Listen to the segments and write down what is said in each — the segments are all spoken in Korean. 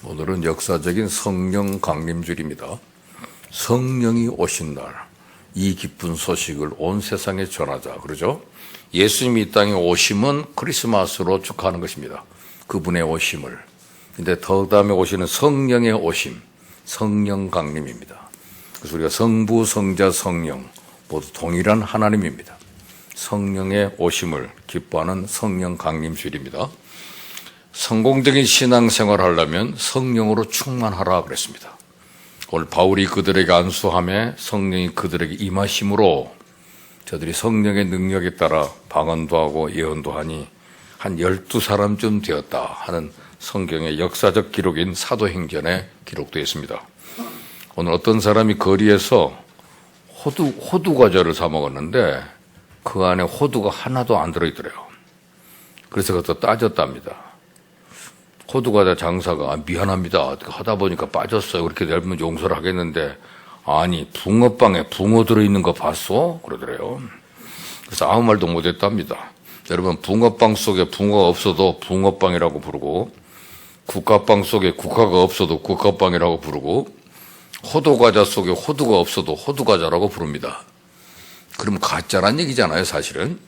오늘은 역사적인 성령 강림주일입니다. 성령이 오신 날, 이 기쁜 소식을 온 세상에 전하자. 그러죠? 예수님이 이 땅에 오심은 크리스마스로 축하하는 것입니다. 그분의 오심을. 근데 더 다음에 오시는 성령의 오심, 성령 강림입니다. 그래서 우리가 성부, 성자, 성령 모두 동일한 하나님입니다. 성령의 오심을 기뻐하는 성령 강림주일입니다. 성공적인 신앙생활을 하려면 성령으로 충만하라 그랬습니다. 오늘 바울이 그들에게 안수함에 성령이 그들에게 임하심으로 저들이 성령의 능력에 따라 방언도 하고 예언도 하니 한 12사람쯤 되었다 하는 성경의 역사적 기록인 사도행전에 기록되어 있습니다. 오늘 어떤 사람이 거리에서 호두 과자를 사 먹었는데 그 안에 호두가 하나도 안 들어있더래요. 그래서 그것도 따졌답니다. 호두과자 장사가 미안합니다. 하다 보니까 빠졌어요. 그렇게 되면 용서를 하겠는데 아니 붕어빵에 붕어 들어있는 거 봤어? 그러더래요. 그래서 아무 말도 못했답니다. 여러분 붕어빵 속에 붕어가 없어도 붕어빵이라고 부르고 국화빵 속에 국화가 없어도 국화빵이라고 부르고 호두과자 속에 호두가 없어도 호두과자라고 부릅니다. 그럼 가짜란 얘기잖아요 사실은.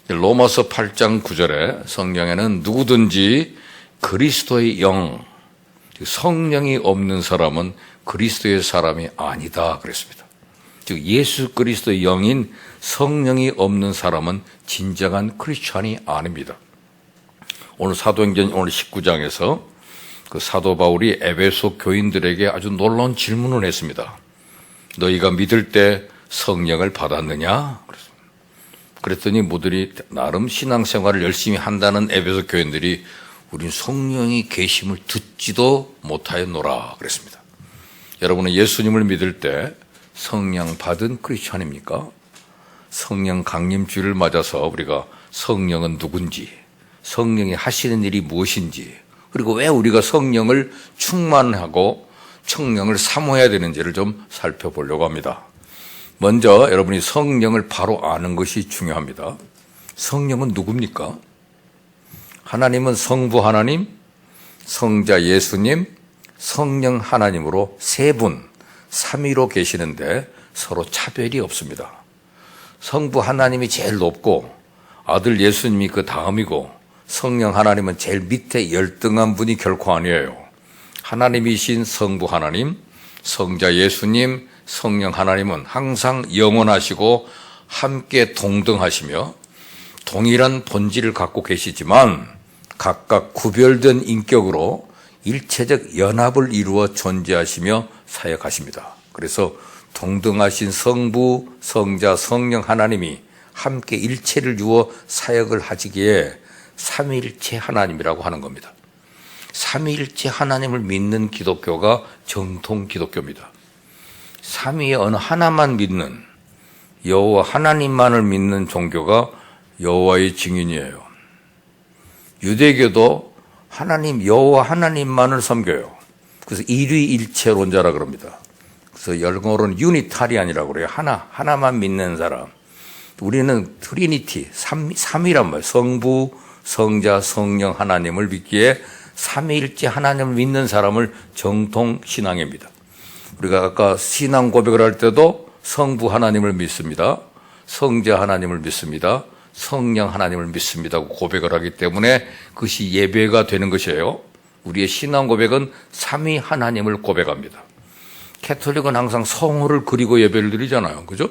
로마서 8장 9절에 성경에는 누구든지 그리스도의 영, 성령이 없는 사람은 그리스도의 사람이 아니다 그랬습니다. 즉 예수 그리스도의 영인 성령이 없는 사람은 진정한 크리스찬이 아닙니다. 오늘 사도행전 오늘 19장에서 그 사도 바울이 에베소 교인들에게 아주 놀라운 질문을 했습니다. 너희가 믿을 때 성령을 받았느냐? 그랬더니 모두들이 나름 신앙생활을 열심히 한다는 에베소 교인들이 우린 성령이 계심을 듣지도 못하였노라 그랬습니다. 여러분은 예수님을 믿을 때 성령 받은 크리스찬입니까? 성령 강림주일을 맞아서 우리가 성령은 누군지, 성령이 하시는 일이 무엇인지, 그리고 왜 우리가 성령을 충만하고 성령을 사모해야 되는지를 좀 살펴보려고 합니다. 먼저 여러분이 성령을 바로 아는 것이 중요합니다. 성령은 누굽니까? 하나님은 성부 하나님, 성자 예수님, 성령 하나님으로 세 분, 삼위로 계시는데 서로 차별이 없습니다. 성부 하나님이 제일 높고 아들 예수님이 그 다음이고 성령 하나님은 제일 밑에 열등한 분이 결코 아니에요. 하나님이신 성부 하나님, 성자 예수님, 성령 하나님은 항상 영원하시고 함께 동등하시며 동일한 본질을 갖고 계시지만 각각 구별된 인격으로 일체적 연합을 이루어 존재하시며 사역하십니다. 그래서 동등하신 성부, 성자, 성령 하나님이 함께 일체를 이루어 사역을 하시기에 삼위일체 하나님이라고 하는 겁니다. 삼위일체 하나님을 믿는 기독교가 정통 기독교입니다. 삼위의 어느 하나만 믿는 여호와 하나님만을 믿는 종교가 여호와의 증인이에요. 유대교도 하나님 여호와 하나님만을 섬겨요. 그래서 일위일체론자라 그럽니다. 그래서 영어로는 유니타리안이라고 그래요. 하나만 믿는 사람. 우리는 트리니티, 삼위란 말이에요. 성부, 성자, 성령 하나님을 믿기에 삼위일체 하나님을 믿는 사람을 정통 신앙입니다. 우리가 아까 신앙 고백을 할 때도 성부 하나님을 믿습니다. 성자 하나님을 믿습니다. 성령 하나님을 믿습니다고 고백을 하기 때문에 그것이 예배가 되는 것이에요. 우리의 신앙 고백은 삼위 하나님을 고백합니다. 캐톨릭은 항상 성호를 그리고 예배를 드리잖아요. 그죠?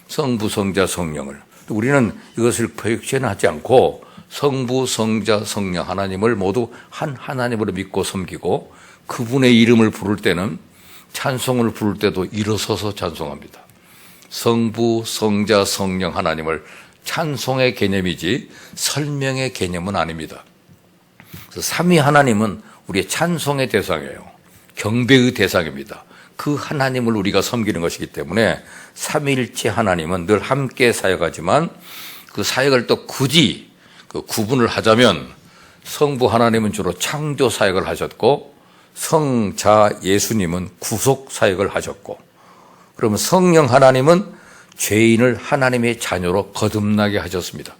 성부, 성자, 성령을. 우리는 이것을 표현하지 않고 성부, 성자, 성령 하나님을 모두 한 하나님으로 믿고 섬기고 그분의 이름을 부를 때는 찬송을 부를 때도 일어서서 찬송합니다. 성부, 성자, 성령 하나님을 찬송의 개념이지 설명의 개념은 아닙니다. 그래서 삼위 하나님은 우리의 찬송의 대상이에요. 경배의 대상입니다. 그 하나님을 우리가 섬기는 것이기 때문에 삼위일체 하나님은 늘 함께 사역하지만 그 사역을 또 굳이 구분을 하자면 성부 하나님은 주로 창조 사역을 하셨고 성자 예수님은 구속 사역을 하셨고 그러면 성령 하나님은 죄인을 하나님의 자녀로 거듭나게 하셨습니다.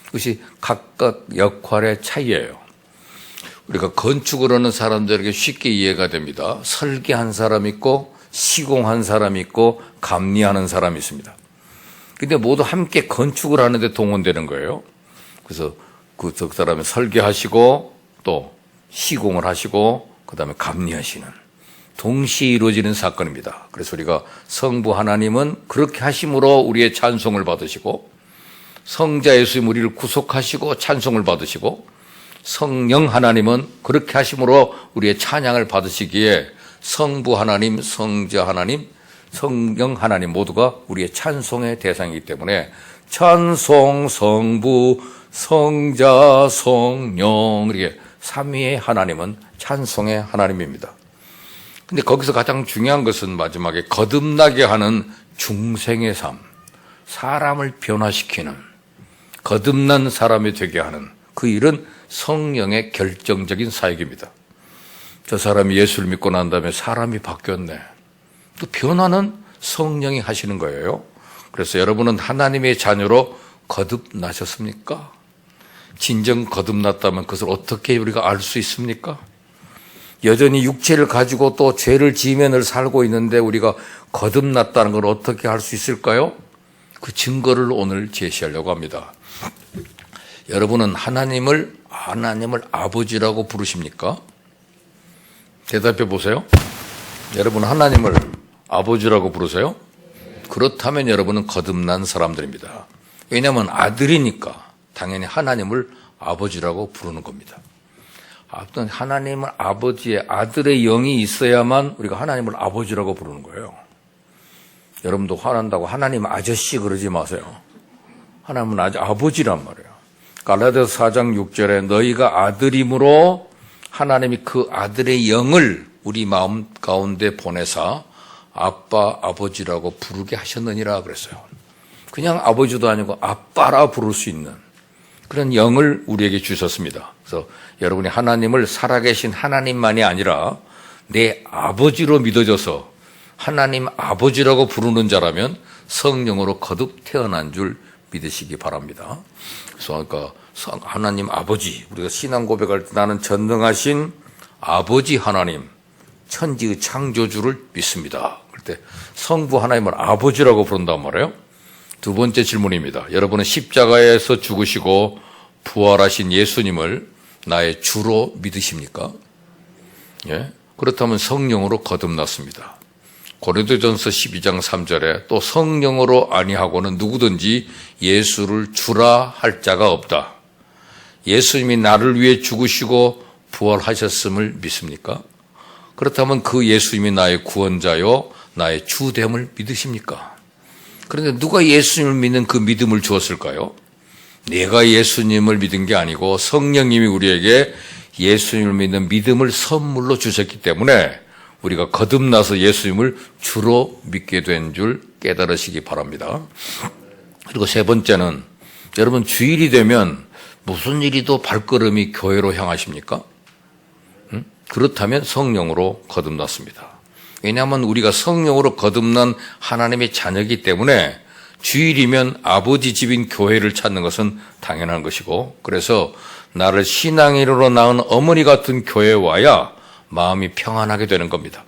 그것이 각각 역할의 차이예요. 우리가 건축을 하는 사람들에게 쉽게 이해가 됩니다. 설계한 사람이 있고 시공한 사람이 있고 감리하는 사람이 있습니다. 근데 모두 함께 건축을 하는데 동원되는 거예요. 그래서 그 사람이 설계하시고 또 시공을 하시고 그다음에 감리하시는 동시에 이루어지는 사건입니다. 그래서 우리가 성부 하나님은 그렇게 하심으로 우리의 찬송을 받으시고 성자 예수님 우리를 구속하시고 찬송을 받으시고 성령 하나님은 그렇게 하심으로 우리의 찬양을 받으시기에 성부 하나님, 성자 하나님, 성령 하나님 모두가 우리의 찬송의 대상이기 때문에 찬송, 성부, 성자, 성령 이렇게 삼위의 하나님은 찬송의 하나님입니다. 근데 거기서 가장 중요한 것은 마지막에 거듭나게 하는 중생의 삶, 사람을 변화시키는 거듭난 사람이 되게 하는 그 일은 성령의 결정적인 사역입니다. 저 사람이 예수를 믿고 난 다음에 사람이 바뀌었네. 그 변화는 성령이 하시는 거예요. 그래서 여러분은 하나님의 자녀로 거듭나셨습니까? 진정 거듭났다면 그것을 어떻게 우리가 알 수 있습니까? 여전히 육체를 가지고 또 죄를 지으며 늘 살고 있는데 우리가 거듭났다는 걸 어떻게 할 수 있을까요? 그 증거를 오늘 제시하려고 합니다. 여러분은 하나님을 아버지라고 부르십니까? 대답해 보세요. 여러분 하나님을 아버지라고 부르세요? 그렇다면 여러분은 거듭난 사람들입니다. 왜냐하면 아들이니까 당연히 하나님을 아버지라고 부르는 겁니다. 어떤 하나님은 아버지의 아들의 영이 있어야만 우리가 하나님을 아버지라고 부르는 거예요. 여러분도 화난다고 하나님 아저씨 그러지 마세요. 하나님은 아버지란 말이에요. 갈라디아서 4장 6절에 너희가 아들임으로 하나님이 그 아들의 영을 우리 마음 가운데 보내사 아빠 아버지라고 부르게 하셨느니라 그랬어요. 그냥 아버지도 아니고 아빠라 부를 수 있는 그런 영을 우리에게 주셨습니다. 그래서 여러분이 하나님을 살아계신 하나님만이 아니라 내 아버지로 믿어져서 하나님 아버지라고 부르는 자라면 성령으로 거듭 태어난 줄 믿으시기 바랍니다. 그래서 그러니까 하나님 아버지, 우리가 신앙 고백할 때 나는 전능하신 아버지 하나님, 천지의 창조주를 믿습니다. 그럴 때 성부 하나님을 아버지라고 부른단 말이에요. 두 번째 질문입니다. 여러분은 십자가에서 죽으시고 부활하신 예수님을 나의 주로 믿으십니까? 예? 그렇다면 성령으로 거듭났습니다. 고린도전서 12장 3절에 또 성령으로 아니하고는 누구든지 예수를 주라 할 자가 없다. 예수님이 나를 위해 죽으시고 부활하셨음을 믿습니까? 그렇다면 그 예수님이 나의 구원자요 나의 주됨을 믿으십니까? 그런데 누가 예수님을 믿는 그 믿음을 주었을까요? 내가 예수님을 믿은 게 아니고 성령님이 우리에게 예수님을 믿는 믿음을 선물로 주셨기 때문에 우리가 거듭나서 예수님을 주로 믿게 된 줄 깨달으시기 바랍니다. 그리고 세 번째는 여러분 주일이 되면 무슨 일이도 발걸음이 교회로 향하십니까? 그렇다면 성령으로 거듭났습니다. 왜냐하면 우리가 성령으로 거듭난 하나님의 자녀이기 때문에 주일이면 아버지 집인 교회를 찾는 것은 당연한 것이고 그래서 나를 신앙인으로 낳은 어머니 같은 교회에 와야 마음이 평안하게 되는 겁니다.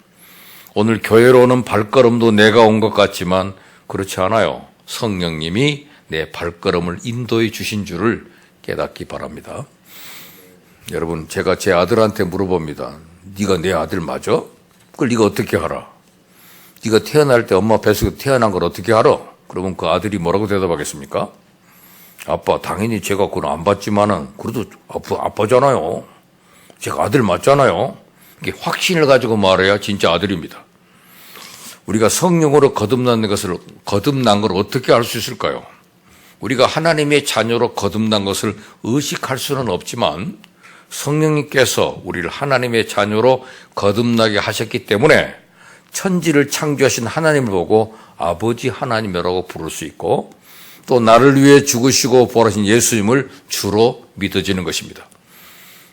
오늘 교회로 오는 발걸음도 내가 온 것 같지만 그렇지 않아요. 성령님이 내 발걸음을 인도해 주신 줄을 깨닫기 바랍니다. 여러분 제가 제 아들한테 물어봅니다. 네가 내 아들 맞아? 그걸 네가 어떻게 알아? 네가 태어날 때 엄마 뱃속에 태어난 걸 어떻게 알아? 그러면 그 아들이 뭐라고 대답하겠습니까? 아빠 당연히 제가 그건 안 봤지만은 그래도 아빠잖아요. 제가 아들 맞잖아요. 이게 확신을 가지고 말해야 진짜 아들입니다. 우리가 성령으로 거듭난 걸 어떻게 알 수 있을까요? 우리가 하나님의 자녀로 거듭난 것을 의식할 수는 없지만 성령님께서 우리를 하나님의 자녀로 거듭나게 하셨기 때문에 천지를 창조하신 하나님을 보고 아버지 하나님이라고 부를 수 있고 또 나를 위해 죽으시고 부활하신 예수님을 주로 믿어지는 것입니다.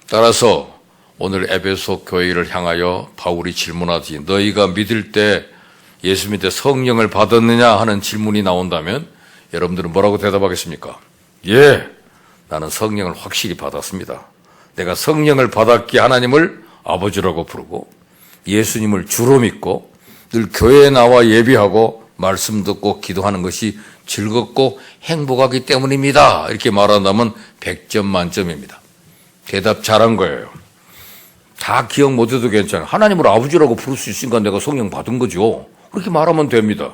따라서 오늘 에베소 교회를 향하여 바울이 질문하지 너희가 믿을 때 예수 믿을 때 성령을 받았느냐 하는 질문이 나온다면 여러분들은 뭐라고 대답하겠습니까? 예, 나는 성령을 확실히 받았습니다. 내가 성령을 받았기에 하나님을 아버지라고 부르고 예수님을 주로 믿고 늘 교회에 나와 예배하고 말씀 듣고 기도하는 것이 즐겁고 행복하기 때문입니다. 이렇게 말한다면 100점 만점입니다. 대답 잘한 거예요. 다 기억 못해도 괜찮아요. 하나님을 아버지라고 부를 수 있으니까 내가 성령 받은 거죠. 그렇게 말하면 됩니다.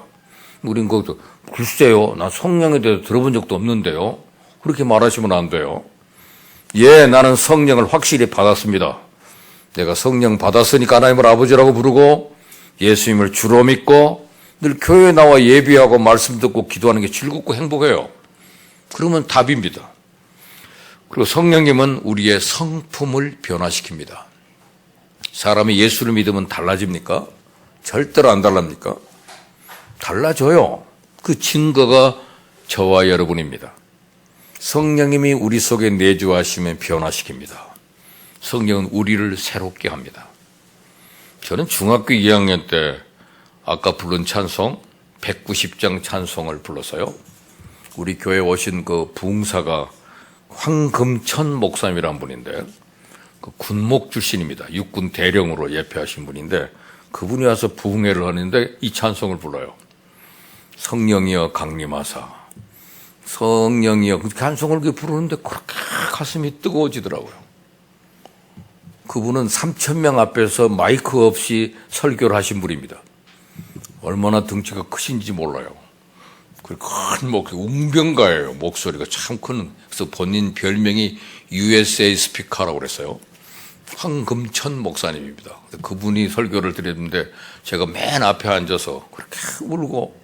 우린 거기서 글쎄요, 나 성령에 대해서 들어본 적도 없는데요. 그렇게 말하시면 안 돼요. 예, 나는 성령을 확실히 받았습니다. 내가 성령 받았으니까 하나님을 아버지라고 부르고 예수님을 주로 믿고 늘 교회에 나와 예배하고 말씀 듣고 기도하는 게 즐겁고 행복해요. 그러면 답입니다. 그리고 성령님은 우리의 성품을 변화시킵니다. 사람이 예수를 믿으면 달라집니까? 절대로 안 달랍니까? 달라져요. 그 증거가 저와 여러분입니다. 성령님이 우리 속에 내주하시면 변화시킵니다. 성령은 우리를 새롭게 합니다. 저는 중학교 2학년 때 아까 부른 찬송 190장 찬송을 불렀어요. 우리 교회에 오신 그 부흥사가 황금천 목사님이라는 분인데 그 군목 출신입니다. 육군 대령으로 예표하신 분인데 그분이 와서 부흥회를 하는데 이 찬송을 불러요. 성령이여 강림하사. 성령이여. 그 찬송을 그렇게 부르는데 그렇게 가슴이 뜨거워지더라고요. 그분은 3,000명 앞에서 마이크 없이 설교를 하신 분입니다. 얼마나 등치가 크신지 몰라요. 큰 목소리, 웅변가예요. 목소리가 참 큰. 그래서 본인 별명이 USA 스피커라고 그랬어요. 황금천 목사님입니다. 그분이 설교를 드렸는데 제가 맨 앞에 앉아서 그렇게 울고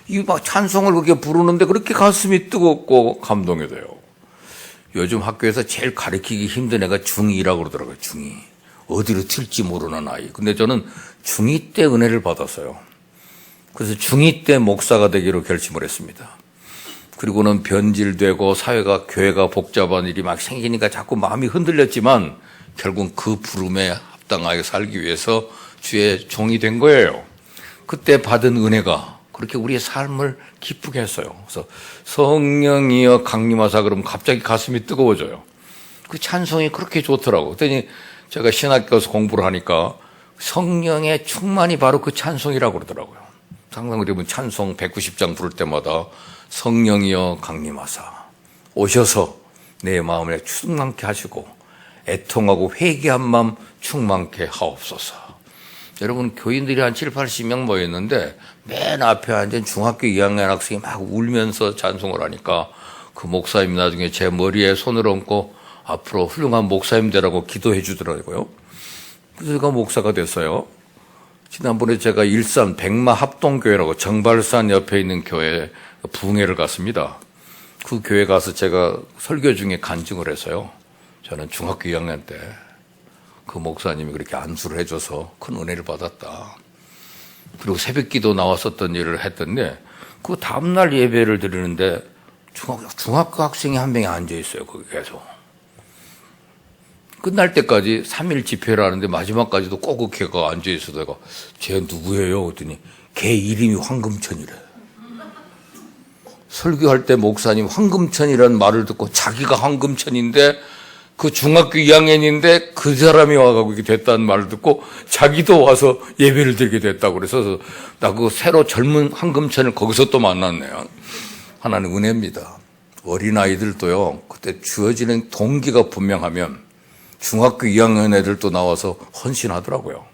이 막 찬송을 그렇게 부르는데 그렇게 가슴이 뜨겁고 감동이 돼요. 요즘 학교에서 제일 가르치기 힘든 애가 중2라고 그러더라고요. 중2. 어디로 튈지 모르는 아이. 근데 저는 중2 때 은혜를 받았어요. 그래서 중2 때 목사가 되기로 결심을 했습니다. 그리고는 변질되고 사회가 교회가 복잡한 일이 막 생기니까 자꾸 마음이 흔들렸지만 결국 그 부름에 합당하게 살기 위해서 주의 종이 된 거예요. 그때 받은 은혜가 그렇게 우리의 삶을 기쁘게 했어요. 그래서 성령이여 강림하사 그러면 갑자기 가슴이 뜨거워져요. 그 찬송이 그렇게 좋더라고요. 그랬더니 제가 신학교에서 공부를 하니까 성령의 충만이 바로 그 찬송이라고 그러더라고요. 항상 그러면 찬송 190장 부를 때마다 성령이여 강림하사 오셔서 내 마음에 충만케 하시고 애통하고 회개한 마음 충만케 하옵소서. 여러분 교인들이 한 7, 80명 모였는데 맨 앞에 앉은 중학교 2학년 학생이 막 울면서 찬송을 하니까 그 목사님이 나중에 제 머리에 손을 얹고 앞으로 훌륭한 목사님 되라고 기도해 주더라고요. 그래서 제가 목사가 됐어요. 지난번에 제가 일산 백마 합동교회라고 정발산 옆에 있는 교회에 부흥회를 갔습니다. 그 교회 가서 제가 설교 중에 간증을 해서요. 저는 중학교 2학년 때 그 목사님이 그렇게 안수를 해줘서 큰 은혜를 받았다. 그리고 새벽기도 나왔었던 일을 했던데 그 다음날 예배를 드리는데 중학교 학생이 한 명이 앉아있어요. 거기 계속. 끝날 때까지 3일 집회를 하는데 마지막까지도 꼭 그 걔가 앉아있어서 내가 쟤 누구예요? 그랬더니 걔 이름이 황금천이래. 설교할 때 목사님 황금천이라는 말을 듣고 자기가 황금천인데 그 중학교 2학년인데 그 사람이 와가지고 이렇게 됐다는 말을 듣고 자기도 와서 예배를 드리게 됐다고 그래서 나 그 새로 젊은 황금천을 거기서 또 만났네요. 하나님 은혜입니다. 어린아이들도요, 그때 주어지는 동기가 분명하면 중학교 2학년 애들도 나와서 헌신하더라고요.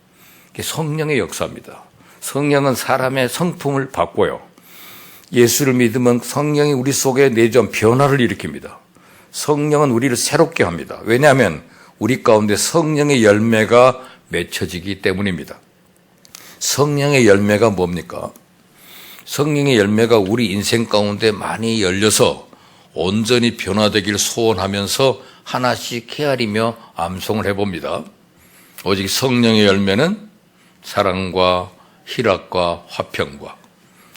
이게 성령의 역사입니다. 성령은 사람의 성품을 바꿔요. 예수를 믿으면 성령이 우리 속에 내주한 변화를 일으킵니다. 성령은 우리를 새롭게 합니다. 왜냐하면 우리 가운데 성령의 열매가 맺혀지기 때문입니다. 성령의 열매가 뭡니까? 성령의 열매가 우리 인생 가운데 많이 열려서 온전히 변화되기를 소원하면서 하나씩 헤아리며 암송을 해봅니다. 오직 성령의 열매는 사랑과 희락과 화평과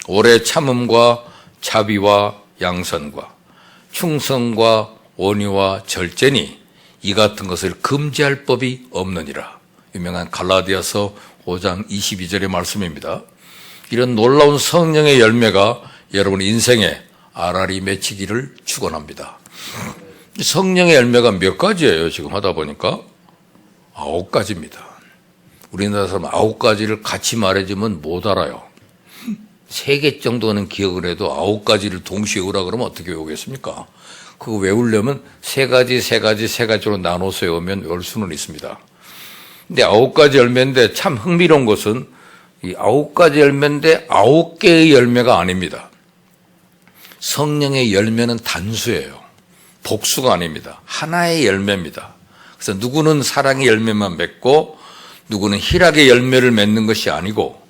오래 참음과 자비와 양선과 충성과 온유와 절제니 이 같은 것을 금지할 법이 없느니라. 유명한 갈라디아서 5장 22절의 말씀입니다. 이런 놀라운 성령의 열매가 여러분 인생에 알알이 맺히기를 축원합니다. 성령의 열매가 몇 가지예요? 지금 하다 보니까 9가지입니다. 우리나라 사람 9가지를 같이 말해주면 못 알아요. 3개 정도는 기억을 해도 9가지를 동시에 외우라 그러면 어떻게 외우겠습니까? 그거 외우려면 3가지로 나눠서 외우면 외울 수는 있습니다. 근데 9가지 열매인데 참 흥미로운 것은 이 9가지 열매인데 9개의 열매가 아닙니다. 성령의 열매는 단수예요. 복수가 아닙니다. 하나의 열매입니다. 그래서 누구는 사랑의 열매만 맺고 누구는 희락의 열매를 맺는 것이 아니고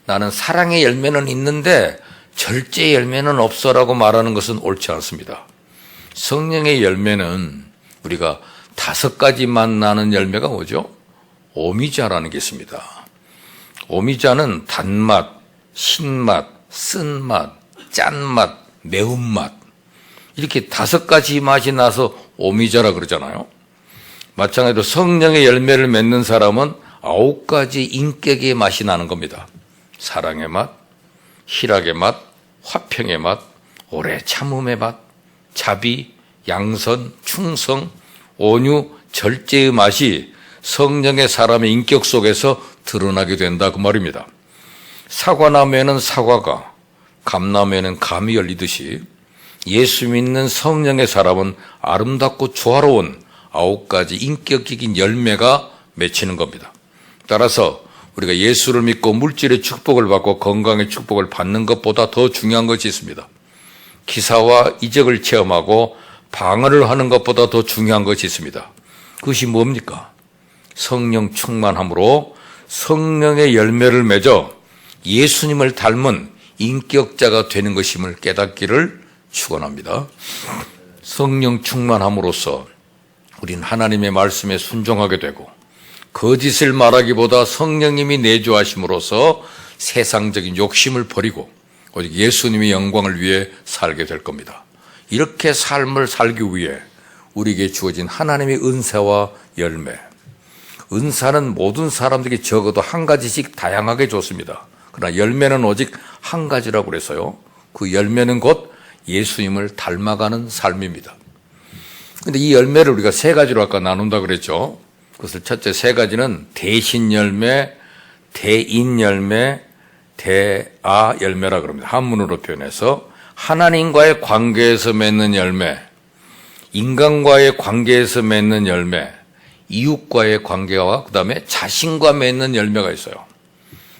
나는 사랑의 열매는 있는데 절제의 열매는 없어라고 말하는 것은 옳지 않습니다. 성령의 열매는 우리가 5가지만 나는 열매가 뭐죠? 오미자라는 게 있습니다. 오미자는 단맛, 신맛, 쓴맛, 짠맛, 매운맛 이렇게 5가지 맛이 나서 오미자라 그러잖아요. 마찬가지로 성령의 열매를 맺는 사람은 9가지 인격의 맛이 나는 겁니다. 사랑의 맛, 희락의 맛, 화평의 맛, 오래 참음의 맛, 자비, 양선, 충성, 온유, 절제의 맛이 성령의 사람의 인격 속에서 드러나게 된다 그 말입니다. 사과나무에는 사과가, 감나무에는 감이 열리듯이 예수 믿는 성령의 사람은 아름답고 조화로운 9가지 인격적인 열매가 맺히는 겁니다. 따라서 우리가 예수를 믿고 물질의 축복을 받고 건강의 축복을 받는 것보다 더 중요한 것이 있습니다. 기사와 이적을 체험하고 방언을 하는 것보다 더 중요한 것이 있습니다. 그것이 뭡니까? 성령 충만함으로 성령의 열매를 맺어 예수님을 닮은 인격자가 되는 것임을 깨닫기를 축원합니다. 성령 충만함으로써 우리는 하나님의 말씀에 순종하게 되고 거짓을 말하기보다 성령님이 내주하심으로써 세상적인 욕심을 버리고 오직 예수님의 영광을 위해 살게 될 겁니다. 이렇게 삶을 살기 위해 우리에게 주어진 하나님의 은사와 열매. 은사는 모든 사람들에게 적어도 한 가지씩 다양하게 줬습니다. 그러나 열매는 오직 한 가지라고 그래서요. 그 열매는 곧 예수님을 닮아가는 삶입니다. 근데 이 열매를 우리가 3가지로 아까 나눈다 그랬죠. 그것을 첫째 3가지는 대신 열매, 대인 열매, 대아 열매라 그럽니다. 한문으로 표현해서 하나님과의 관계에서 맺는 열매, 인간과의 관계에서 맺는 열매, 이웃과의 관계와 그다음에 자신과 맺는 열매가 있어요.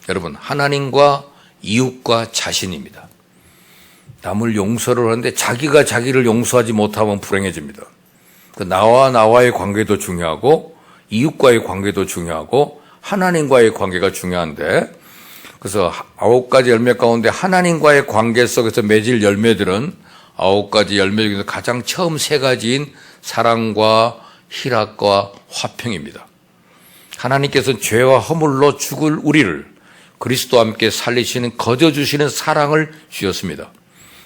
여러분, 하나님과 이웃과 자신입니다. 남을 용서를 하는데 자기가 자기를 용서하지 못하면 불행해집니다. 나와의 관계도 중요하고 이웃과의 관계도 중요하고 하나님과의 관계가 중요한데, 그래서 9가지 열매 가운데 하나님과의 관계 속에서 맺을 열매들은 9가지 열매 중에서 가장 처음 3가지인 사랑과 희락과 화평입니다. 하나님께서는 죄와 허물로 죽을 우리를 그리스도와 함께 살리시는 거저 주시는 사랑을 주셨습니다.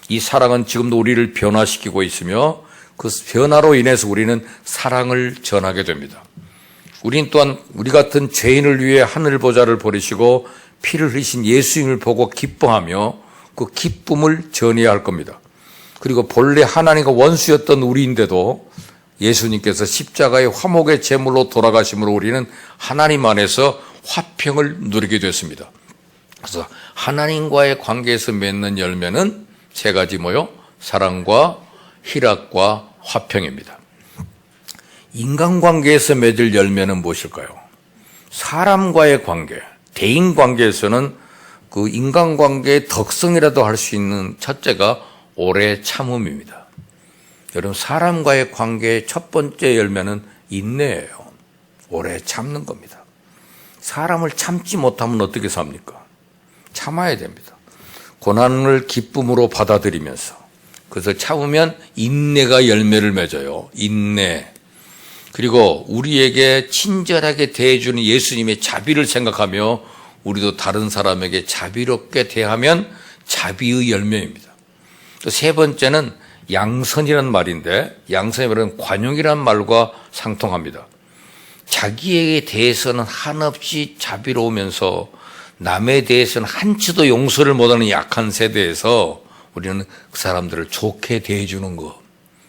이 사랑은 지금도 우리를 변화시키고 있으며 그 변화로 인해서 우리는 사랑을 전하게 됩니다. 우린 또한 우리 같은 죄인을 위해 하늘 보좌를 버리시고 피를 흘리신 예수님을 보고 기뻐하며 그 기쁨을 전해야 할 겁니다. 그리고 본래 하나님과 원수였던 우리인데도 예수님께서 십자가의 화목의 제물로 돌아가심으로 우리는 하나님 안에서 화평을 누리게 됐습니다. 그래서 하나님과의 관계에서 맺는 열매는 3가지 뭐요? 사랑과 희락과 화평입니다. 인간관계에서 맺을 열매는 무엇일까요? 사람과의 관계, 대인관계에서는 그 인간관계의 덕성이라도 할 수 있는 첫째가 오래 참음입니다. 여러분, 사람과의 관계의 첫 번째 열매는 인내예요. 오래 참는 겁니다. 사람을 참지 못하면 어떻게 삽니까? 참아야 됩니다. 고난을 기쁨으로 받아들이면서, 그래서 참으면 인내가 열매를 맺어요. 인내. 그리고 우리에게 친절하게 대해주는 예수님의 자비를 생각하며 우리도 다른 사람에게 자비롭게 대하면 자비의 열매입니다. 또 3번째는 양선이라는 말인데, 양선이 말은 관용이라는 말과 상통합니다. 자기에게 대해서는 한없이 자비로우면서 남에 대해서는 한치도 용서를 못하는 약한 세대에서 우리는 그 사람들을 좋게 대해주는 것,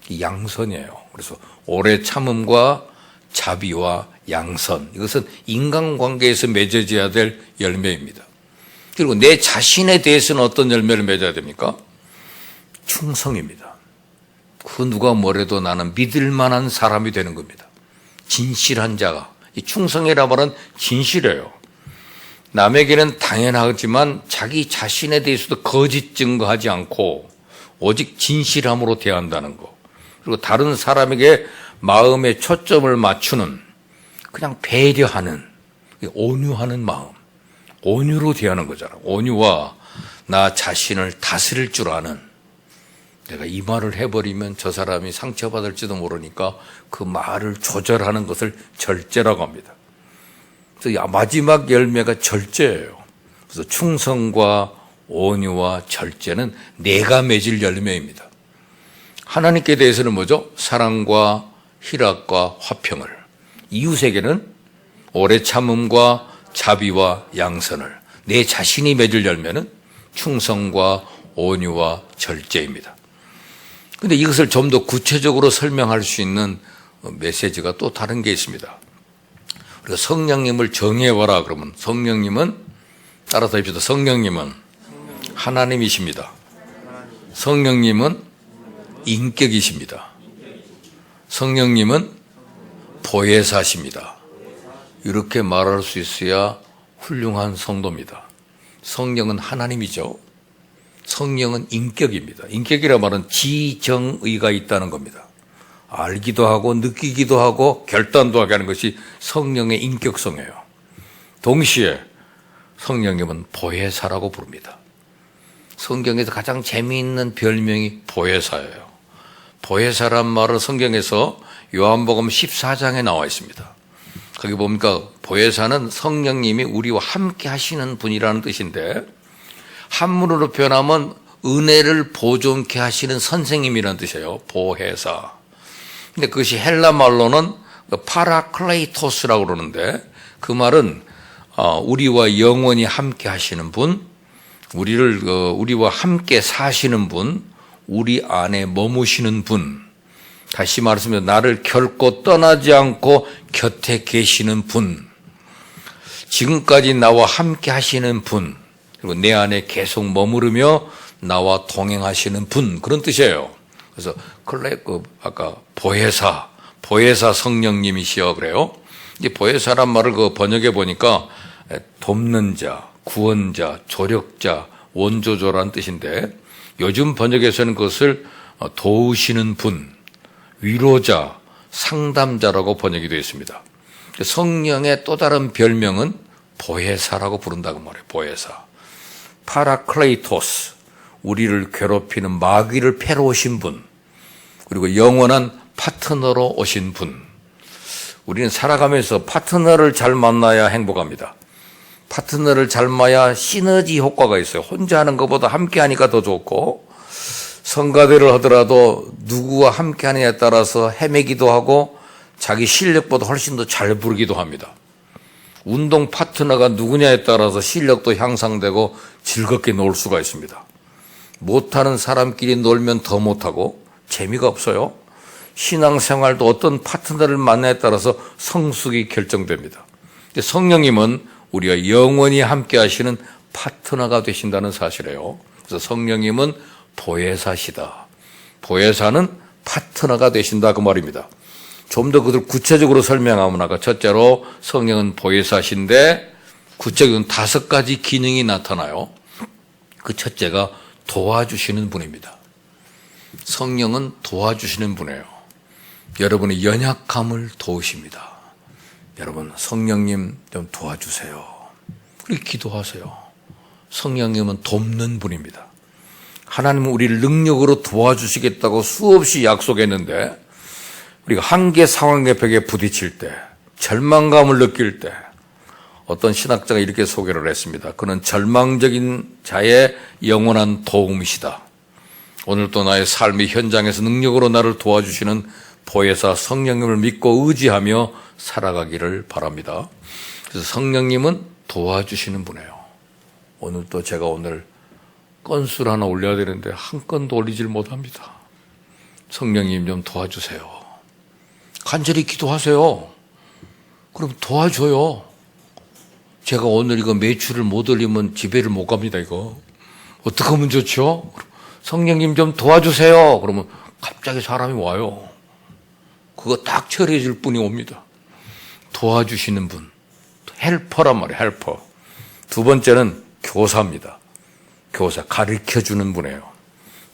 이 양선이에요. 그래서 오래 참음과 자비와 양선, 이것은 인간관계에서 맺어져야 될 열매입니다. 그리고 내 자신에 대해서는 어떤 열매를 맺어야 됩니까? 충성입니다. 그 누가 뭐래도 나는 믿을 만한 사람이 되는 겁니다. 진실한 자가. 이 충성이라 말은 진실해요. 남에게는 당연하지만 자기 자신에 대해서도 거짓 증거하지 않고 오직 진실함으로 대한다는 거. 그리고 다른 사람에게 마음의 초점을 맞추는, 그냥 배려하는, 온유하는 마음. 온유로 대하는 거잖아. 온유와 나 자신을 다스릴 줄 아는, 내가 이 말을 해버리면 저 사람이 상처받을지도 모르니까 그 말을 조절하는 것을 절제라고 합니다. 그래서 마지막 열매가 절제예요. 그래서 충성과 온유와 절제는 내가 맺을 열매입니다. 하나님께 대해서는 뭐죠? 사랑과 희락과 화평을, 이웃에게는 오래 참음과 자비와 양선을, 내 자신이 맺을 열매는 충성과 온유와 절제입니다. 그런데 이것을 좀 더 구체적으로 설명할 수 있는 메시지가 또 다른 게 있습니다. 우리가 성령님을 정해와라 그러면, 성령님은, 따라서 합시다. 성령님은 하나님이십니다. 성령님은 인격이십니다. 성령님은 보혜사십니다. 이렇게 말할 수 있어야 훌륭한 성도입니다. 성령은 하나님이죠. 성령은 인격입니다. 인격이라 말은 지정의가 있다는 겁니다. 알기도 하고 느끼기도 하고 결단도 하게 하는 것이 성령의 인격성이에요. 동시에 성령님은 보혜사라고 부릅니다. 성경에서 가장 재미있는 별명이 보혜사예요. 보혜사란 말은 성경에서 요한복음 14장에 나와 있습니다. 거기 보니까 보혜사는 성령님이 우리와 함께 하시는 분이라는 뜻인데, 한문으로 표현하면 은혜를 보존케 하시는 선생님이라는 뜻이에요. 보혜사. 근데 그것이 헬라 말로는 파라클레이토스라고 그러는데, 그 말은 우리와 영원히 함께 하시는 분, 우리와 함께 사시는 분, 우리 안에 머무시는 분, 다시 말하면 나를 결코 떠나지 않고 곁에 계시는 분, 지금까지 나와 함께 하시는 분, 그리고 내 안에 계속 머무르며 나와 동행하시는 분, 그런 뜻이에요. 그래서 아까 보혜사 성령님이시여 그래요. 이 보혜사란 말을 번역해 보니까 돕는 자, 구원자, 조력자, 원조조라는 뜻인데, 요즘 번역에서는 그것을 도우시는 분, 위로자, 상담자라고 번역이 되어 있습니다. 성령의 또 다른 별명은 보혜사라고 부른다고 말해요. 보혜사. 파라클레이토스, 우리를 괴롭히는 마귀를 패러 오신 분, 그리고 영원한 파트너로 오신 분. 우리는 살아가면서 파트너를 잘 만나야 행복합니다. 파트너를 잘 만나야 시너지 효과가 있어요. 혼자 하는 것보다 함께 하니까 더 좋고, 성가대를 하더라도 누구와 함께 하느냐에 따라서 헤매기도 하고 자기 실력보다 훨씬 더 잘 부르기도 합니다. 운동 파트너가 누구냐에 따라서 실력도 향상되고 즐겁게 놀 수가 있습니다. 못하는 사람끼리 놀면 더 못하고 재미가 없어요. 신앙생활도 어떤 파트너를 만나에 따라서 성숙이 결정됩니다. 성령님은 우리가 영원히 함께 하시는 파트너가 되신다는 사실이에요. 그래서 성령님은 보혜사시다. 보혜사는 파트너가 되신다 그 말입니다. 좀 더 그들 구체적으로 설명하면 아까 첫째로 성령은 보혜사신데 구체적으로 5가지 기능이 나타나요. 그 첫째가 도와주시는 분입니다. 성령은 도와주시는 분이에요. 여러분의 연약함을 도우십니다. 여러분 성령님 좀 도와주세요. 그렇게 기도하세요. 성령님은 돕는 분입니다. 하나님은 우리를 능력으로 도와주시겠다고 수없이 약속했는데, 우리가 한계 상황의 벽에 부딪힐 때, 절망감을 느낄 때, 어떤 신학자가 이렇게 소개를 했습니다. 그는 절망적인 자의 영원한 도움이시다. 오늘도 나의 삶의 현장에서 능력으로 나를 도와주시는 보혜사 성령님을 믿고 의지하며 살아가기를 바랍니다. 그래서 성령님은 도와주시는 분이에요. 오늘도 제가 건수를 하나 올려야 되는데 한 건도 올리질 못합니다. 성령님 좀 도와주세요. 간절히 기도하세요. 그럼 도와줘요. 제가 오늘 이거 매출을 못 올리면 집에를 못 갑니다, 이거. 어떻게 하면 좋죠? 성령님 좀 도와주세요. 그러면 갑자기 사람이 와요. 그거 딱 처리해 줄 분이 옵니다. 도와주시는 분. 헬퍼란 말이에요, 헬퍼. 두 번째는 교사입니다. 교사, 가르쳐 주는 분이에요.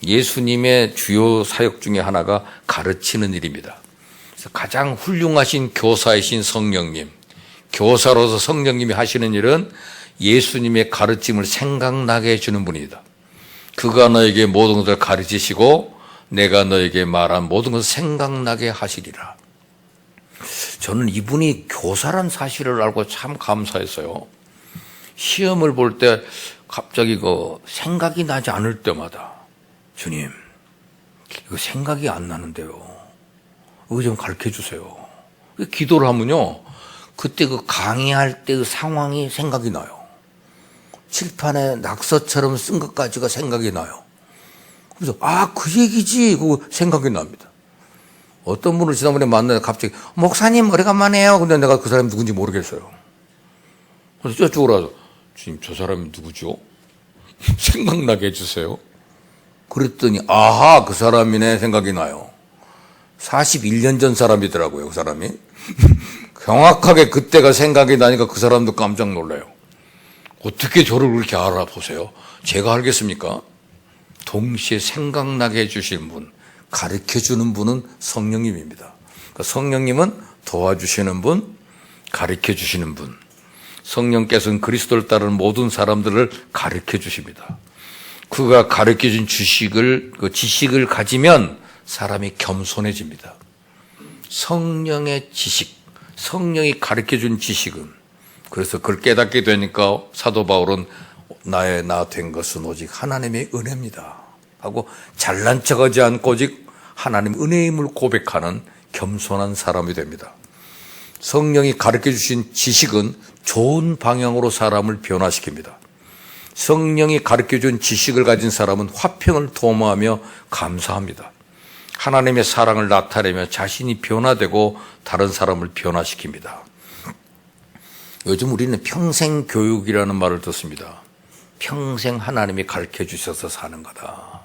예수님의 주요 사역 중에 하나가 가르치는 일입니다. 그래서 가장 훌륭하신 교사이신 성령님, 교사로서 성령님이 하시는 일은 예수님의 가르침을 생각나게 해주는 분이다. 그가 너에게 모든 것을 가르치시고 내가 너에게 말한 모든 것을 생각나게 하시리라. 저는 이분이 교사란 사실을 알고 참 감사했어요. 시험을 볼 때 갑자기 생각이 나지 않을 때마다 주님, 이거 생각이 안 나는데요. 이거 좀 가르쳐 주세요. 기도를 하면요, 그때 강의할 때 상황이 생각이 나요. 칠판에 낙서처럼 쓴 것까지가 생각이 나요. 그래서 그 얘기지 그거 생각이 납니다. 어떤 분을 지난번에 만나서 갑자기 목사님 오래간만에요. 근데 내가 그 사람이 누군지 모르겠어요. 그래서 저쪽으로 와서 주님 저 사람이 누구죠? 생각나게 해주세요. 그랬더니 그 사람이네 생각이 나요. 41년 전 사람이더라고요, 그 사람이. 정확하게 그때가 생각이 나니까 그 사람도 깜짝 놀라요. 어떻게 저를 그렇게 알아보세요? 제가 알겠습니까? 동시에 생각나게 해주시는 분, 가르쳐주는 분은 성령님입니다. 그러니까 성령님은 도와주시는 분, 가르쳐주시는 분. 성령께서는 그리스도를 따르는 모든 사람들을 가르쳐주십니다. 그가 가르쳐준 지식을 가지면 사람이 겸손해집니다. 성령의 지식, 성령이 가르쳐준 지식은, 그래서 그걸 깨닫게 되니까 사도 바울은 나의 나 된 것은 오직 하나님의 은혜입니다 하고 잘난 척하지 않고 오직 하나님 은혜임을 고백하는 겸손한 사람이 됩니다. 성령이 가르쳐주신 지식은 좋은 방향으로 사람을 변화시킵니다. 성령이 가르쳐준 지식을 가진 사람은 화평을 도모하며 감사합니다. 하나님의 사랑을 나타내며 자신이 변화되고 다른 사람을 변화시킵니다. 요즘 우리는 평생 교육이라는 말을 듣습니다. 평생 하나님이 가르쳐 주셔서 사는 거다.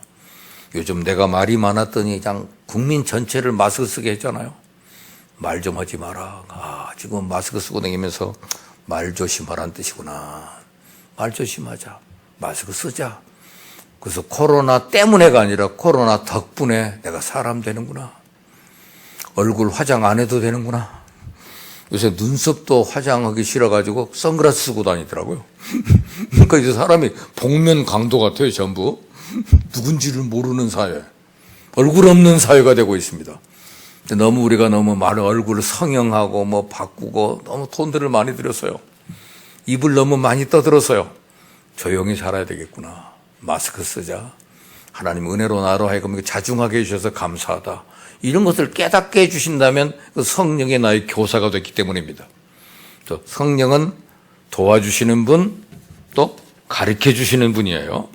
요즘 내가 말이 많았더니 그냥 국민 전체를 마스크 쓰게 했잖아요. 말 좀 하지 마라. 지금 마스크 쓰고 다니면서 말 조심하라는 뜻이구나. 말 조심하자. 마스크 쓰자. 그래서 코로나 때문에가 아니라 코로나 덕분에 내가 사람 되는구나. 얼굴 화장 안 해도 되는구나. 요새 눈썹도 화장하기 싫어가지고 선글라스 쓰고 다니더라고요. 그러니까 이제 사람이 복면 강도 같아요, 전부. 누군지를 모르는 사회. 얼굴 없는 사회가 되고 있습니다. 너무 우리가 너무 많은 얼굴을 성형하고 바꾸고 너무 돈들을 많이 들였어요. 입을 너무 많이 떠들었어요. 조용히 살아야 되겠구나. 마스크 쓰자. 하나님 은혜로 나로 하여금 자중하게 해주셔서 감사하다. 이런 것을 깨닫게 해주신다면 그 성령의 나의 교사가 됐기 때문입니다. 또 성령은 도와주시는 분, 또 가르쳐 주시는 분이에요.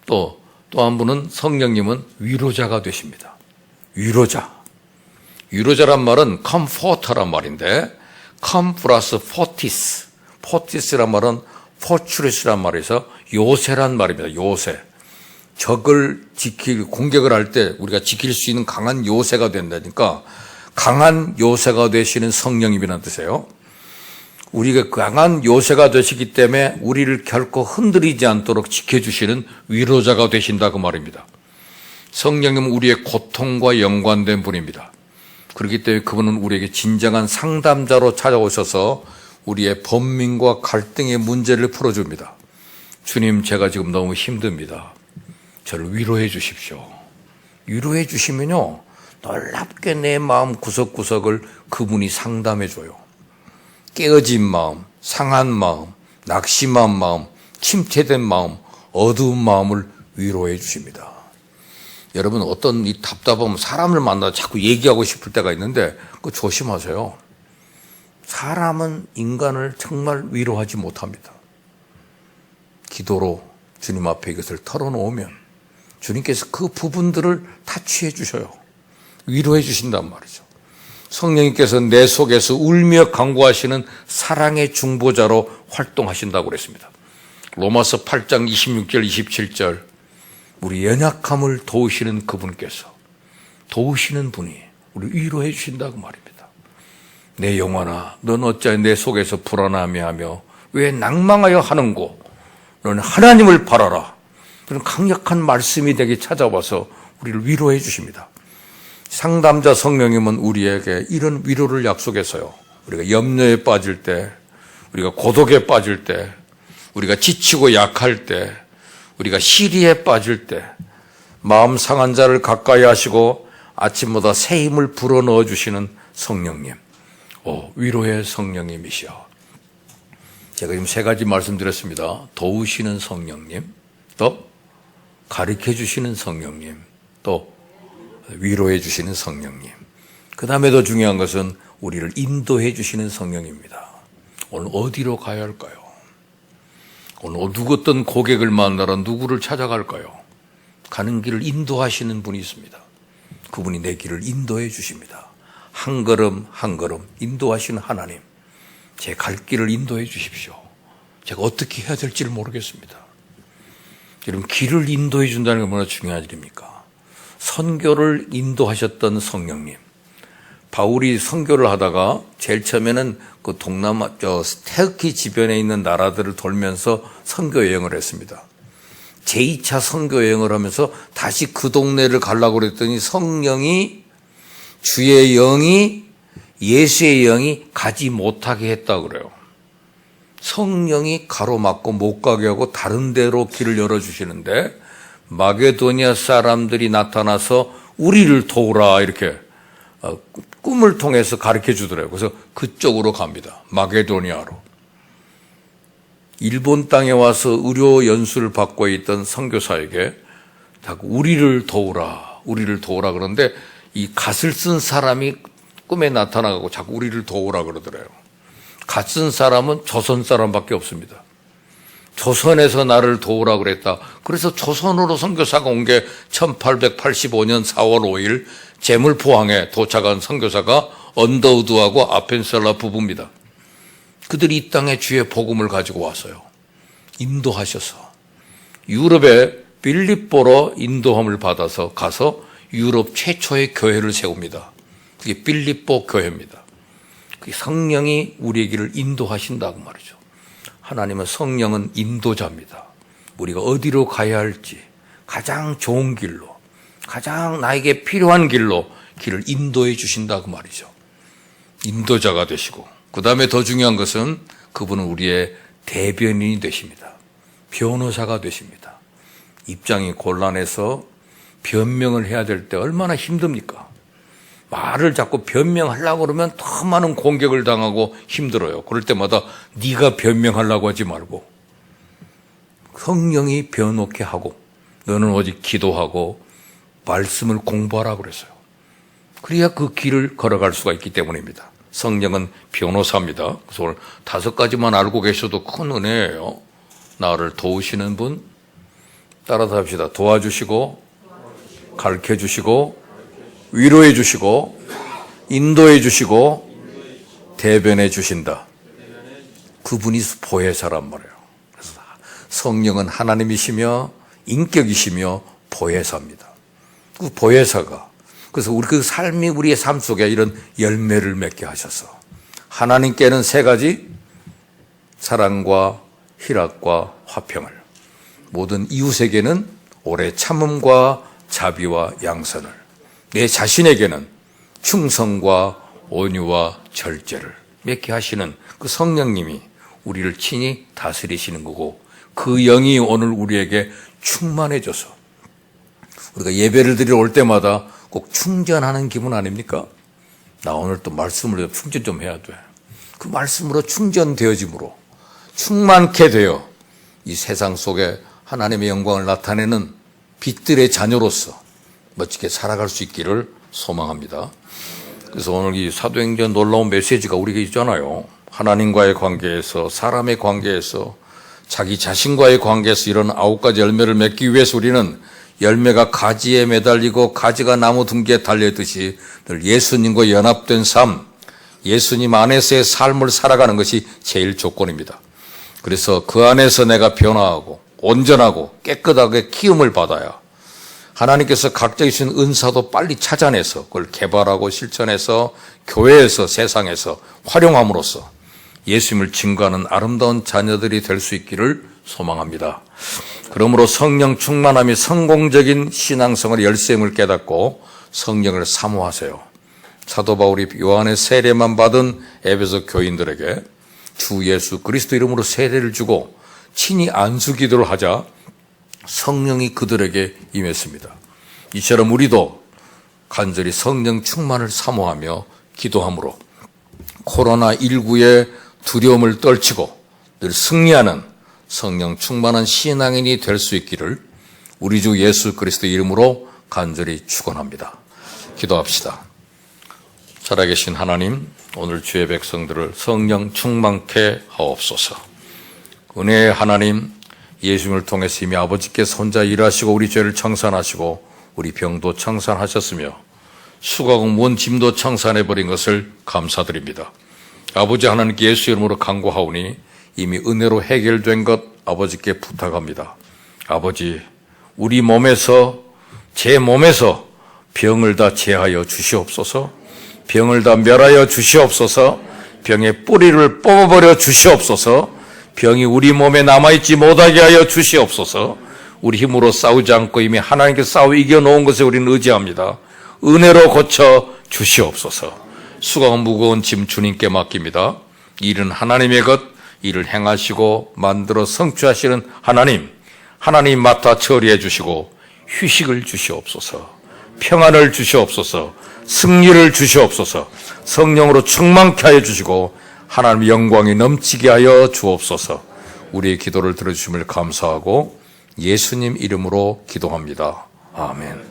또 한 분은 성령님은 위로자가 되십니다. 위로자란 말은 comfort란 말인데 come 플러스 fortis란 말은 fortune란 말에서 요새란 말입니다. 요새. 적을 공격을 할 때 우리가 지킬 수 있는 강한 요새가 된다니까 강한 요새가 되시는 성령님이라는 뜻이에요. 우리가 강한 요새가 되시기 때문에 우리를 결코 흔들리지 않도록 지켜주시는 위로자가 되신다 그 말입니다. 성령님은 우리의 고통과 연관된 분입니다. 그렇기 때문에 그분은 우리에게 진정한 상담자로 찾아오셔서 우리의 번민과 갈등의 문제를 풀어줍니다. 주님, 제가 지금 너무 힘듭니다. 저를 위로해 주십시오. 위로해 주시면요, 놀랍게 내 마음 구석구석을 그분이 상담해 줘요. 깨어진 마음, 상한 마음, 낙심한 마음, 침체된 마음, 어두운 마음을 위로해 주십니다. 여러분, 어떤 이 답답하면 사람을 만나 자꾸 얘기하고 싶을 때가 있는데 그거 조심하세요. 사람은 인간을 정말 위로하지 못합니다. 기도로 주님 앞에 이것을 털어놓으면 주님께서 그 부분들을 타치해 주셔요. 위로해 주신단 말이죠. 성령님께서 내 속에서 울며 간구하시는 사랑의 중보자로 활동하신다고 그랬습니다. 로마서 8장 26절 27절 우리 연약함을 도우시는 그분께서 도우시는 분이 우리 위로해 주신다고 말입니다. 내 영혼아 넌 어찌 내 속에서 불안하며 왜 낭망하여 하는고 너는 하나님을 바라라. 그런 강력한 말씀이 되게 찾아와서 우리를 위로해 주십니다. 상담자 성령님은 우리에게 이런 위로를 약속해서요. 우리가 염려에 빠질 때, 우리가 고독에 빠질 때, 우리가 지치고 약할 때, 우리가 시리에 빠질 때, 마음 상한 자를 가까이 하시고 아침마다 새 힘을 불어넣어 주시는 성령님. 위로의 성령님이시여. 제가 지금 세 가지 말씀드렸습니다. 도우시는 성령님, 또 가르쳐 주시는 성령님, 또 위로해 주시는 성령님. 그 다음에 더 중요한 것은 우리를 인도해 주시는 성령입니다. 오늘 어디로 가야 할까요? 오늘 어떤 고객을 만나러 누구를 찾아갈까요? 가는 길을 인도하시는 분이 있습니다. 그분이 내 길을 인도해 주십니다. 한 걸음 한 걸음 인도하시는 하나님, 제 갈 길을 인도해 주십시오. 제가 어떻게 해야 될지를 모르겠습니다. 여러분, 길을 인도해 준다는 게 얼마나 중요한 일입니까? 선교를 인도하셨던 성령님. 바울이 선교를 하다가 제일 처음에는 그 동남아, 터키 주변에 있는 나라들을 돌면서 선교 여행을 했습니다. 제2차 선교 여행을 하면서 다시 그 동네를 가려고 그랬더니 성령이, 주의 영이, 예수의 영이 가지 못하게 했다고 그래요. 성령이 가로막고 못 가게 하고 다른 데로 길을 열어주시는데 마게도니아 사람들이 나타나서 우리를 도우라 이렇게 꿈을 통해서 가르쳐 주더라고요. 그래서 그쪽으로 갑니다. 마게도니아로. 일본 땅에 와서 의료 연수를 받고 있던 선교사에게 자꾸 우리를 도우라 그러는데 이 갓을 쓴 사람이 꿈에 나타나고 자꾸 우리를 도우라 그러더래요. 갓 쓴 사람은 조선 사람밖에 없습니다. 조선에서 나를 도우라 그랬다. 그래서 조선으로 선교사가 온 게 1885년 4월 5일 제물포항에 도착한 선교사가 언더우드하고 아펜셀라 부부입니다. 그들이 이 땅에 주의 복음을 가지고 왔어요. 인도하셔서 유럽의 빌립보로 인도함을 받아서 가서 유럽 최초의 교회를 세웁니다. 그게 빌립보 교회입니다. 그 성령이 우리의 길을 인도하신다고 말이죠. 하나님은 성령은 인도자입니다. 우리가 어디로 가야 할지 가장 좋은 길로, 가장 나에게 필요한 길로 길을 인도해 주신다고 말이죠. 인도자가 되시고, 그 다음에 더 중요한 것은 그분은 우리의 대변인이 되십니다. 변호사가 되십니다. 입장이 곤란해서 변명을 해야 될 때 얼마나 힘듭니까? 말을 자꾸 변명하려고 그러면 더 많은 공격을 당하고 힘들어요. 그럴 때마다 네가 변명하려고 하지 말고 성령이 변호케 하고 너는 오직 기도하고 말씀을 공부하라 그랬어요. 그래야 그 길을 걸어갈 수가 있기 때문입니다. 성령은 변호사입니다. 그래서 오늘 5가지만 알고 계셔도 큰 은혜예요. 나를 도우시는 분, 따라서 합시다. 도와주시고, 가르쳐 주시고, 위로해 주시고, 인도해 주시고, 대변해 주신다. 그분이 보혜사란 말이에요. 그래서 성령은 하나님이시며 인격이시며 보혜사입니다. 그 보혜사가, 그래서 우리 그 삶이 우리의 삶 속에 이런 열매를 맺게 하셔서 하나님께는 3가지, 사랑과 희락과 화평을, 모든 이웃에게는 오래 참음과 자비와 양선을, 내 자신에게는 충성과 온유와 절제를 맺게 하시는 그 성령님이 우리를 친히 다스리시는 거고, 그 영이 오늘 우리에게 충만해져서 우리가 예배를 드리러 올 때마다 꼭 충전하는 기분 아닙니까? 나 오늘 또 말씀으로 충전 좀 해야 돼. 그 말씀으로 충전되어짐으로 충만케 되어 이 세상 속에 하나님의 영광을 나타내는 빛들의 자녀로서 멋지게 살아갈 수 있기를 소망합니다. 그래서 오늘 이 사도행전 놀라운 메시지가 우리에게 있잖아요. 하나님과의 관계에서, 사람의 관계에서, 자기 자신과의 관계에서 이런 9가지 열매를 맺기 위해서 우리는 열매가 가지에 매달리고 가지가 나무 둥기에 달려있듯이 늘 예수님과 연합된 삶, 예수님 안에서의 삶을 살아가는 것이 제일 조건입니다. 그래서 그 안에서 내가 변화하고 온전하고 깨끗하게 키움을 받아야 하나님께서 각자 주신 은사도 빨리 찾아내서 그걸 개발하고 실천해서 교회에서 세상에서 활용함으로써 예수님을 증거하는 아름다운 자녀들이 될 수 있기를 소망합니다. 그러므로 성령 충만함이 성공적인 신앙생활의 열쇠임을 깨닫고 성령을 사모하세요. 사도 바울이 요한의 세례만 받은 에베소 교인들에게 주 예수 그리스도 이름으로 세례를 주고 친히 안수 기도를 하자 성령이 그들에게 임했습니다. 이처럼 우리도 간절히 성령 충만을 사모하며 기도함으로 코로나19의 두려움을 떨치고 늘 승리하는 성령 충만한 신앙인이 될 수 있기를 우리 주 예수 그리스도 이름으로 간절히 축원합니다. 기도합시다. 살아계신 하나님, 오늘 주의 백성들을 성령 충만케 하옵소서. 은혜의 하나님, 예수님을 통해서 이미 아버지께서 혼자 일하시고 우리 죄를 청산하시고 우리 병도 청산하셨으며 수고하고 무거운 짐도 청산해버린 것을 감사드립니다. 아버지 하나님께 예수 이름으로 간구하오니 이미 은혜로 해결된 것 아버지께 부탁합니다. 아버지, 우리 몸에서, 제 몸에서 병을 다 제하여 주시옵소서. 병을 다 멸하여 주시옵소서. 병의 뿌리를 뽑아버려 주시옵소서. 병이 우리 몸에 남아있지 못하게 하여 주시옵소서. 우리 힘으로 싸우지 않고 이미 하나님께 싸워 이겨놓은 것에 우리는 의지합니다. 은혜로 고쳐 주시옵소서. 수고하고 무거운 짐 주님께 맡깁니다. 일은 하나님의 것, 일을 행하시고 만들어 성취하시는 하나님 맡아 처리해 주시고 휴식을 주시옵소서. 평안을 주시옵소서. 승리를 주시옵소서. 성령으로 충만케 하여 주시고 하나님의 영광이 넘치게 하여 주옵소서. 우리의 기도를 들어주심을 감사하고 예수님 이름으로 기도합니다. 아멘.